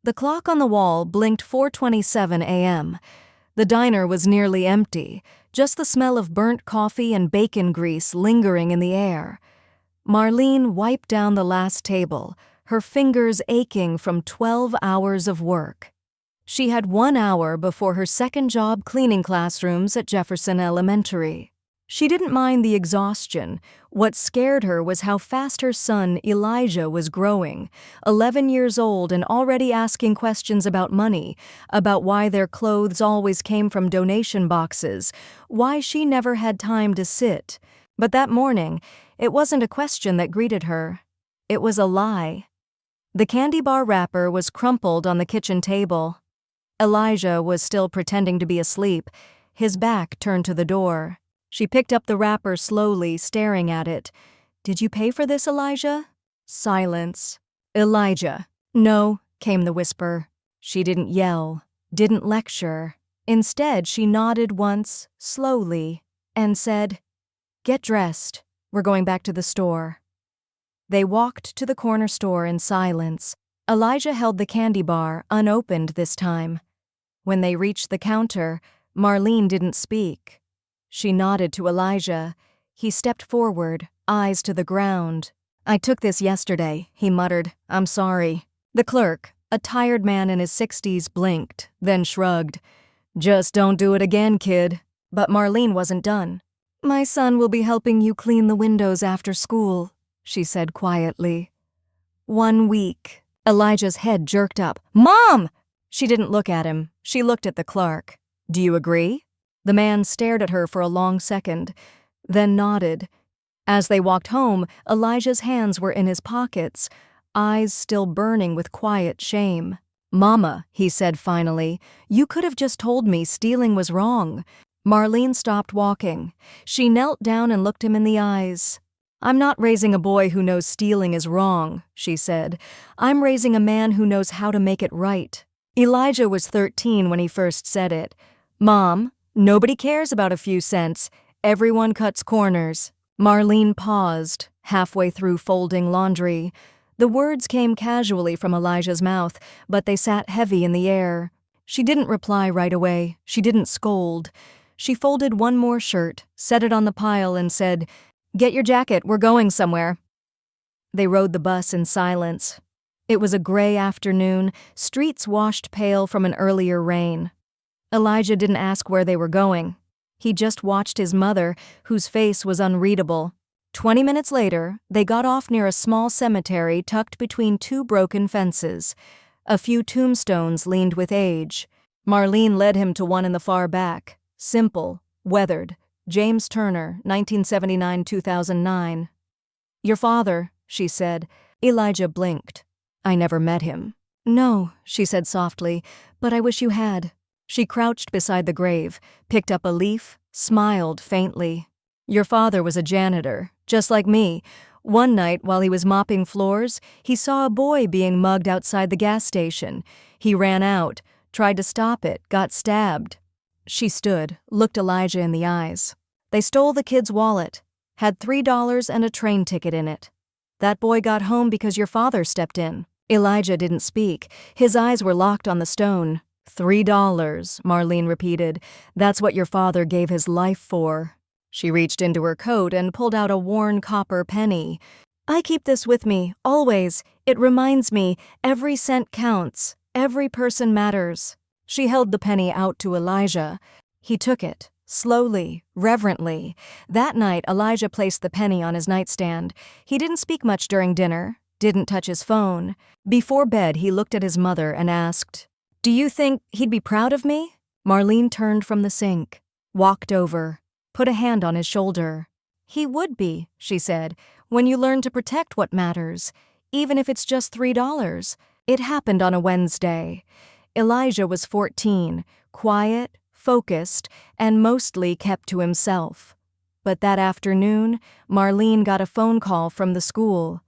The clock on the wall blinked 4:27 a.m. The diner was nearly empty, just the smell of burnt coffee and bacon grease lingering in the air. Marlene wiped down the last table, her fingers aching from 12 hours of work. She had 1 hour before her second job cleaning classrooms at Jefferson Elementary. She didn't mind the exhaustion. What scared her was how fast her son, Elijah, was growing, 11 years old and already asking questions about money, about why their clothes always came from donation boxes, why she never had time to sit. But that morning, it wasn't a question that greeted her. It was a lie. The candy bar wrapper was crumpled on the kitchen table. Elijah was still pretending to be asleep, his back turned to the door. She picked up the wrapper slowly, staring at it. "Did you pay for this, Elijah?" Silence. "Elijah." "No," came the whisper. She didn't yell, didn't lecture. Instead, she nodded once, slowly, and said, "Get dressed. We're going back to the store." They walked to the corner store in silence. Elijah held the candy bar, unopened this time. When they reached the counter, Marlene didn't speak. She nodded to Elijah. He stepped forward, eyes to the ground. "I took this yesterday," he muttered. "I'm sorry." The clerk, a tired man in his 60s, blinked, then shrugged. "Just don't do it again, kid." But Marlene wasn't done. "My son will be helping you clean the windows after school," she said quietly. 1 week. Elijah's head jerked up. "Mom!" She didn't look at him. She looked at the clerk. "Do you agree?" The man stared at her for a long second, then nodded. As they walked home, Elijah's hands were in his pockets, eyes still burning with quiet shame. "Mama," he said finally, "you could have just told me stealing was wrong." Marlene stopped walking. She knelt down and looked him in the eyes. "I'm not raising a boy who knows stealing is wrong," she said. "I'm raising a man who knows how to make it right." Elijah was 13 when he first said it. "Mom, nobody cares about a few cents. Everyone cuts corners." Marlene paused, halfway through folding laundry. The words came casually from Elijah's mouth, but they sat heavy in the air. She didn't reply right away. She didn't scold. She folded one more shirt, set it on the pile, and said, "Get your jacket, we're going somewhere." They rode the bus in silence. It was a gray afternoon, streets washed pale from an earlier rain. Elijah didn't ask where they were going. He just watched his mother, whose face was unreadable. 20 minutes later, they got off near a small cemetery tucked between 2 broken fences. A few tombstones leaned with age. Marlene led him to one in the far back. Simple, weathered. James Turner, 1979-2009. "Your father," she said. Elijah blinked. "I never met him." "No," she said softly, "but I wish you had." She crouched beside the grave, picked up a leaf, smiled faintly. "Your father was a janitor, just like me. One night, while he was mopping floors, he saw a boy being mugged outside the gas station. He ran out, tried to stop it, got stabbed." She stood, looked Elijah in the eyes. "They stole the kid's wallet, had $3 and a train ticket in it. That boy got home because your father stepped in." Elijah didn't speak. His eyes were locked on the stone. $3, Marlene repeated. "That's what your father gave his life for." She reached into her coat and pulled out a worn copper penny. "I keep this with me, always. It reminds me, every cent counts. Every person matters." She held the penny out to Elijah. He took it, slowly, reverently. That night, Elijah placed the penny on his nightstand. He didn't speak much during dinner, didn't touch his phone. Before bed, he looked at his mother and asked, "Do you think he'd be proud of me?" Marlene turned from the sink, walked over, put a hand on his shoulder. "He would be," she said, "when you learn to protect what matters, even if it's just $3. It happened on a Wednesday. Elijah was 14, quiet, focused, and mostly kept to himself. But that afternoon, Marlene got a phone call from the school.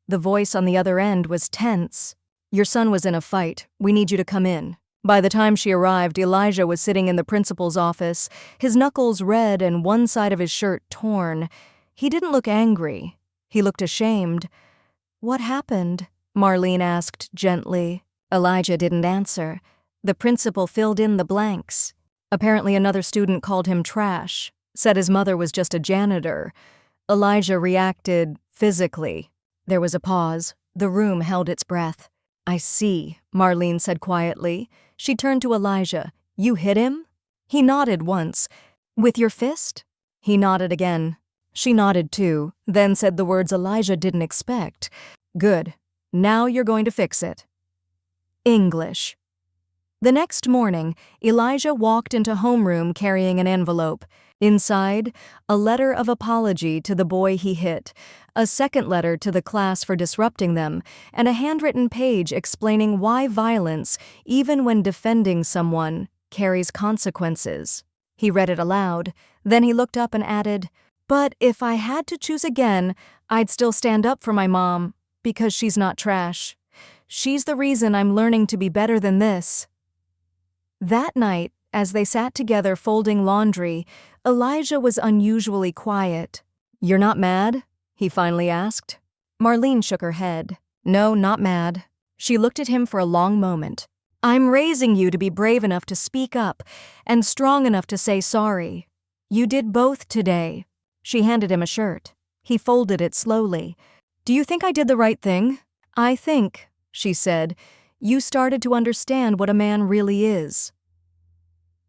The voice on the other end was tense. "Your son was in a fight. We need you to come in." By the time she arrived, Elijah was sitting in the principal's office, his knuckles red and one side of his shirt torn. He didn't look angry. He looked ashamed. "What happened?" Marlene asked gently. Elijah didn't answer. The principal filled in the blanks. Apparently another student called him trash, said his mother was just a janitor. Elijah reacted physically. There was a pause. The room held its breath. "I see," Marlene said quietly. She turned to Elijah. "You hit him?" He nodded once. "With your fist?" He nodded again. She nodded too, then said the words Elijah didn't expect. "Good. Now you're going to fix it." English. The next morning, Elijah walked into homeroom carrying an envelope. Inside, a letter of apology to the boy he hit, a second letter to the class for disrupting them, and a handwritten page explaining why violence, even when defending someone, carries consequences. He read it aloud, then he looked up and added, "But if I had to choose again, I'd still stand up for my mom, because she's not trash. She's the reason I'm learning to be better than this." That night, as they sat together folding laundry, Elijah was unusually quiet. "You're not mad?" he finally asked. Marlene shook her head. "No, not mad." She looked at him for a long moment. "I'm raising you to be brave enough to speak up and strong enough to say sorry. You did both today." She handed him a shirt. He folded it slowly. "Do you think I did the right thing?" "I think," she said, "you started to understand what a man really is."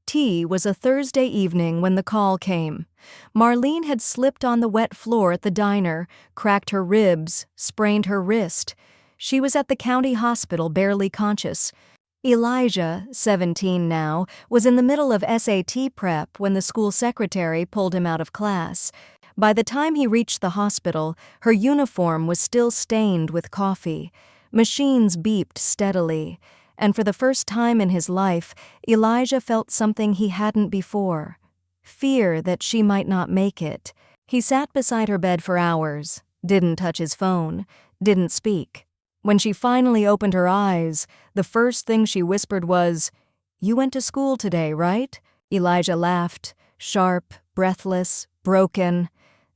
Tea was a Thursday evening when the call came. Marlene had slipped on the wet floor at the diner, cracked her ribs, sprained her wrist. She was at the county hospital, barely conscious. Elijah, 17 now, was in the middle of SAT prep when the school secretary pulled him out of class. By the time he reached the hospital, her uniform was still stained with coffee. Machines beeped steadily, and for the first time in his life, Elijah felt something he hadn't before: fear that she might not make it. He sat beside her bed for hours, didn't touch his phone, didn't speak. When she finally opened her eyes, the first thing she whispered was, "You went to school today, right?" Elijah laughed, sharp, breathless, broken.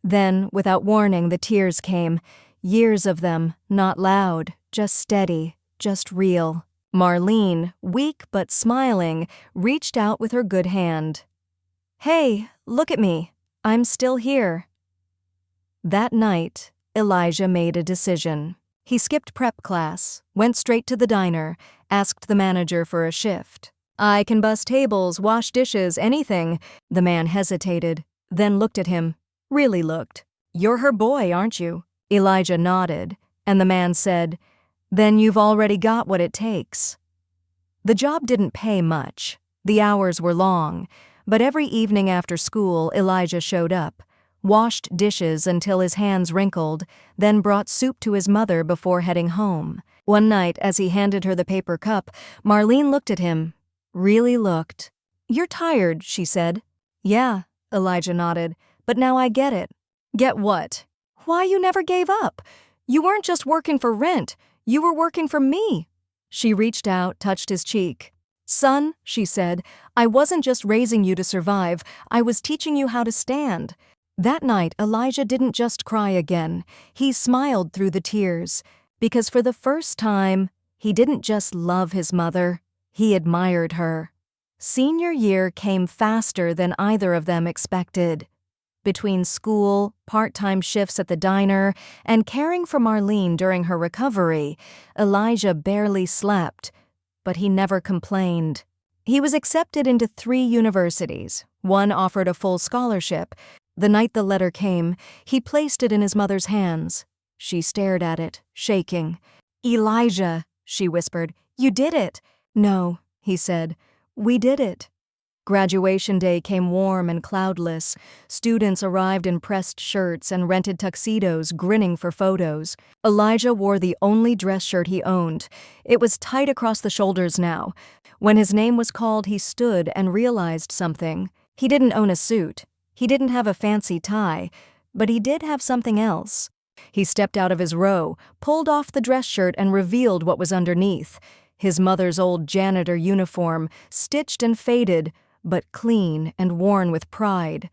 Then, without warning, the tears came. Years of them, not loud, just steady, just real. Marlene, weak but smiling, reached out with her good hand. "Hey, look at me. I'm still here." That night, Elijah made a decision. He skipped prep class, went straight to the diner, asked the manager for a shift. "I can bus tables, wash dishes, anything." The man hesitated, then looked at him. Really looked. "You're her boy, aren't you?" Elijah nodded, and the man said, "Then you've already got what it takes." The job didn't pay much. The hours were long, but every evening after school, Elijah showed up, washed dishes until his hands wrinkled, then brought soup to his mother before heading home. One night, as he handed her the paper cup, Marlene looked at him. Really looked. "You're tired," she said. "Yeah," Elijah nodded, "but now I get it." "Get what?" "Why you never gave up. You weren't just working for rent. You were working for me." She reached out, touched his cheek. "Son," she said, "I wasn't just raising you to survive. I was teaching you how to stand." That night, Elijah didn't just cry again. He smiled through the tears, because for the first time, he didn't just love his mother, he admired her. Senior year came faster than either of them expected. Between school, part-time shifts at the diner, and caring for Marlene during her recovery, Elijah barely slept, but he never complained. He was accepted into 3 universities. One offered a full scholarship. The night the letter came, he placed it in his mother's hands. She stared at it, shaking. "Elijah," she whispered, "you did it." "No," he said, "we did it." Graduation day came warm and cloudless. Students arrived in pressed shirts and rented tuxedos, grinning for photos. Elijah wore the only dress shirt he owned. It was tight across the shoulders now. When his name was called, he stood and realized something. He didn't own a suit. He didn't have a fancy tie, but he did have something else. He stepped out of his row, pulled off the dress shirt, and revealed what was underneath. His mother's old janitor uniform, stitched and faded, but clean and worn with pride.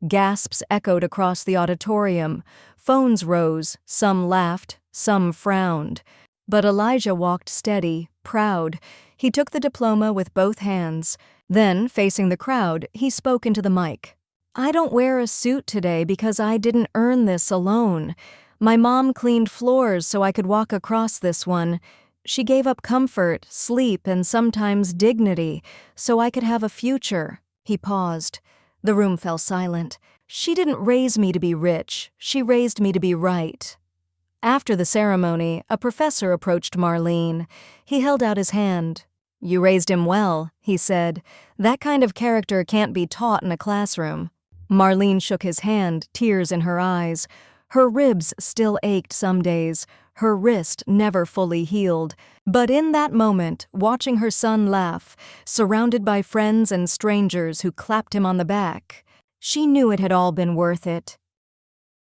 Gasps echoed across the auditorium. Phones rose, some laughed, some frowned. But Elijah walked steady, proud. He took the diploma with both hands. Then, facing the crowd, he spoke into the mic. "I don't wear a suit today because I didn't earn this alone. My mom cleaned floors so I could walk across this one. She gave up comfort, sleep, and sometimes dignity so I could have a future." He paused. The room fell silent. "She didn't raise me to be rich. She raised me to be right." After the ceremony, a professor approached Marlene. He held out his hand. "You raised him well," he said. "That kind of character can't be taught in a classroom." Marlene shook his hand, tears in her eyes. Her ribs still ached some days. Her wrist never fully healed. But in that moment, watching her son laugh, surrounded by friends and strangers who clapped him on the back, she knew it had all been worth it.